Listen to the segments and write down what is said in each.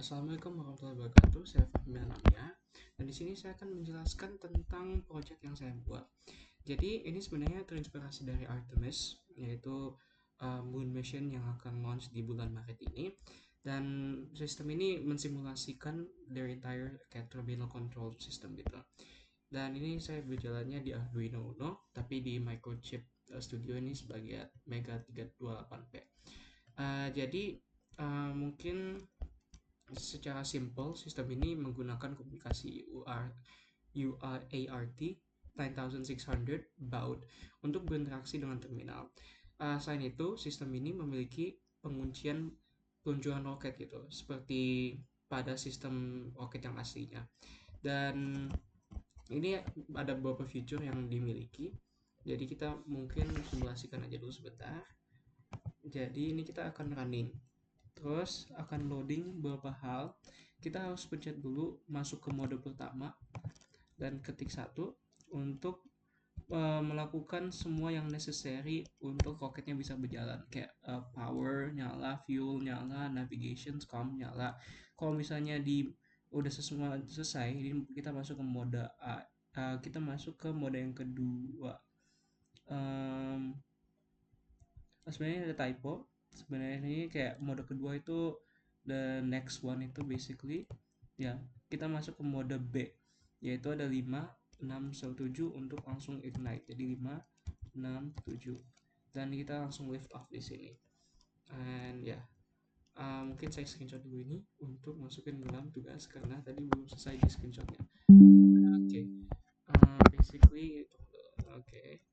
Assalamualaikum warahmatullahi wabarakatuh. Saya Fahmi namanya. Dan di sini saya akan menjelaskan tentang project yang saya buat. Jadi ini sebenarnya terinspirasi dari Artemis, yaitu moon mission yang akan launch di bulan Maret ini. Dan sistem ini mensimulasikan their entire kayak terminal control system gitu. Dan ini saya berjalannya di Arduino Uno, tapi di Microchip Studio ini sebagai Mega 328P. Jadi mungkin secara simpel, sistem ini menggunakan komunikasi UART 9600 baud untuk berinteraksi dengan terminal. Selain itu, sistem ini memiliki penguncian peluncuran roket gitu, seperti pada sistem roket yang aslinya. Dan ini ada beberapa fitur yang dimiliki. Jadi kita mungkin simulasikan aja dulu sebentar. Jadi ini kita akan running. Terus akan loading beberapa hal. Kita harus pencet dulu masuk ke mode pertama dan ketik 1 untuk melakukan semua yang necessary untuk roketnya bisa berjalan, kayak power nyala, fuel nyala, navigation, comm nyala. Kalau misalnya di udah semua selesai, ini kita masuk ke mode A. Kita masuk ke mode yang kedua. Sebenarnya ada typo. Sebenarnya ini kayak mode kedua itu the next one itu basically ya, kita masuk ke mode B, yaitu ada 5 6 7 untuk langsung ignite. Jadi 5 6 7 dan kita langsung lift off di sini. And ya, mungkin saya screenshot dulu ini untuk masukin dalam tugas karena tadi belum selesai di screenshotnya. Oke. Basically oke.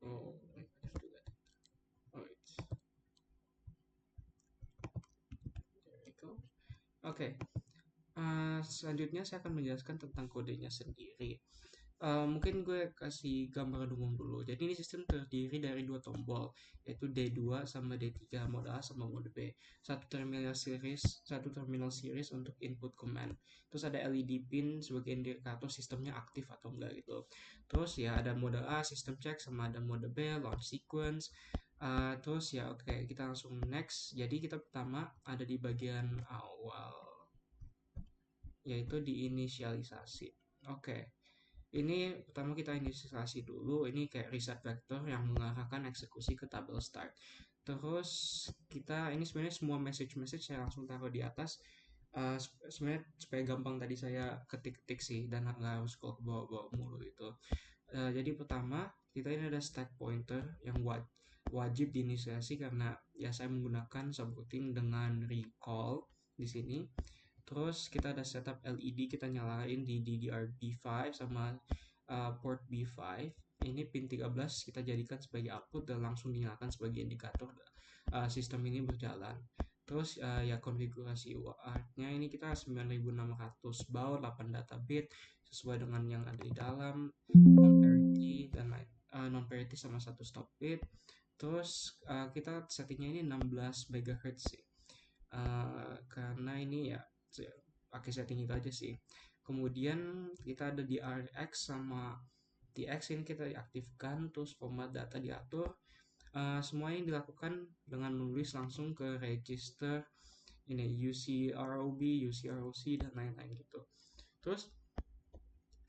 Oh, I have to do that. Alright. There we go. Oke. Selanjutnya saya akan menjelaskan tentang kodenya sendiri. Mungkin gue kasih gambaran umum dulu. Jadi ini sistem terdiri dari dua tombol, yaitu D2 sama D3, mode A sama mode B. Satu terminal series untuk input command. Terus ada LED pin sebagai indikator sistemnya aktif atau enggak gitu. Terus ya ada mode A system check sama ada mode B launch sequence. Terus ya oke, kita langsung next. Jadi kita pertama ada di bagian awal, yaitu di inisialisasi. Oke. Ini pertama kita inisialisasi dulu, ini kayak reset vector yang mengarahkan eksekusi ke tabel start. Terus kita ini sebenarnya semua message saya langsung taruh di atas. Sebenarnya supaya gampang tadi saya ketik-ketik sih dan nggak harus ke bawah-bawah mulu itu. Jadi pertama kita ini ada stack pointer yang wajib diinisiasi karena ya saya menggunakan subroutine dengan recall di sini. Terus kita ada setup LED, kita nyalain di DDR B5 sama port B5. Ini pin 13 kita jadikan sebagai output dan langsung dinyalakan sebagai indikator sistem ini berjalan. Terus ya konfigurasi UART-nya ini kita 9600 baud, 8 data bit sesuai dengan yang ada di dalam, non parity dan lain, non parity sama 1 stop bit. Terus kita settingnya ini 16 MHz sih. Karena ini ya pakai setting itu aja sih. Kemudian kita ada di RX sama TX, ini kita diaktifkan. Terus format data diatur. Semua ini dilakukan dengan menulis langsung ke register ini UCROB, UCROC dan lain-lain gitu. Terus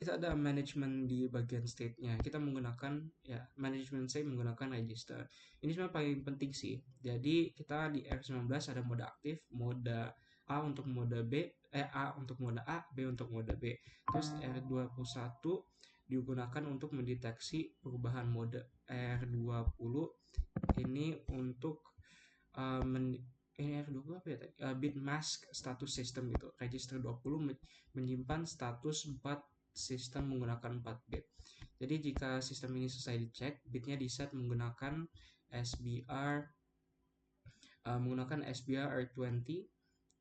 kita ada management di bagian state-nya. Kita menggunakan ya management state menggunakan register. Ini sebenarnya paling penting sih. Jadi kita di R19 ada mode aktif, mode A untuk mode B, A untuk mode A, B untuk mode B. Terus R21 digunakan untuk mendeteksi perubahan mode. R20 ini untuk ini R20 apa ya tadi? Bit mask status system gitu. Register 20 menyimpan status 4 sistem menggunakan 4 bit. Jadi jika sistem ini selesai dicek, bitnya diset menggunakan SBR R20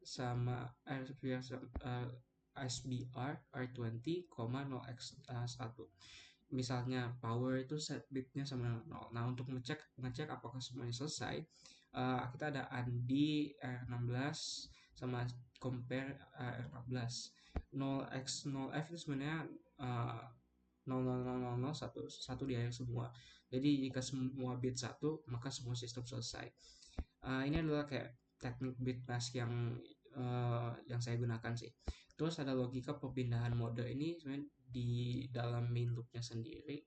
sama SBR R20, 0x1. Misalnya power itu set bitnya sama 0. Nah, untuk ngecek apakah semuanya selesai, kita ada undo R16 sama compare R16. 0x0f itu sebenarnya satu di akhir semua. Jadi jika semua bit satu, maka semua sistem selesai. Ini adalah kayak teknik bit mask yang saya gunakan sih. Terus ada logika perpindahan mode ini sebenarnya di dalam main loopnya sendiri.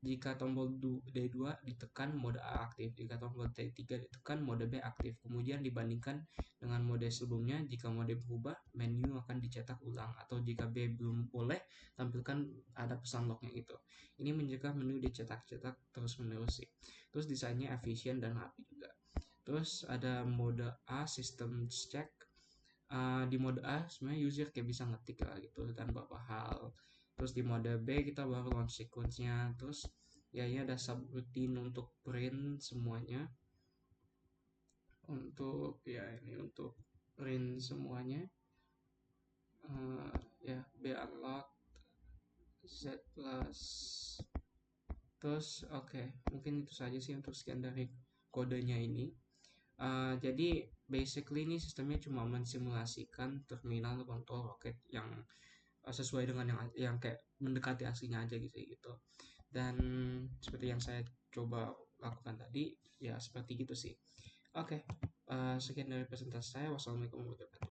Jika tombol D2 ditekan, mode A aktif. Jika tombol D3 ditekan, mode B aktif. Kemudian dibandingkan dengan mode sebelumnya, jika mode berubah, menu akan dicetak ulang. Atau jika B belum boleh, tampilkan ada pesan lognya gitu. Ini mencegah menu dicetak-cetak terus menerus sih. Terus desainnya efisien dan rapi juga. Terus ada mode A, system check. Di mode A sebenarnya user kayak bisa ngetik lah gitu dan beberapa hal. Terus di mode B kita baru launch sequence-nya. Terus ya ini ada subroutine untuk print semuanya. Untuk print semuanya. Ya B unlock Z plus. Terus oke, mungkin itu saja sih untuk scan dari kodenya ini. Jadi basically ini sistemnya cuma mensimulasikan terminal kontrol roket yang sesuai dengan yang kayak mendekati aslinya aja gitu. Dan seperti yang saya coba lakukan tadi, ya seperti gitu sih. Oke, sekian dari presentasi saya. Wassalamualaikum warahmatullahi wabarakatuh.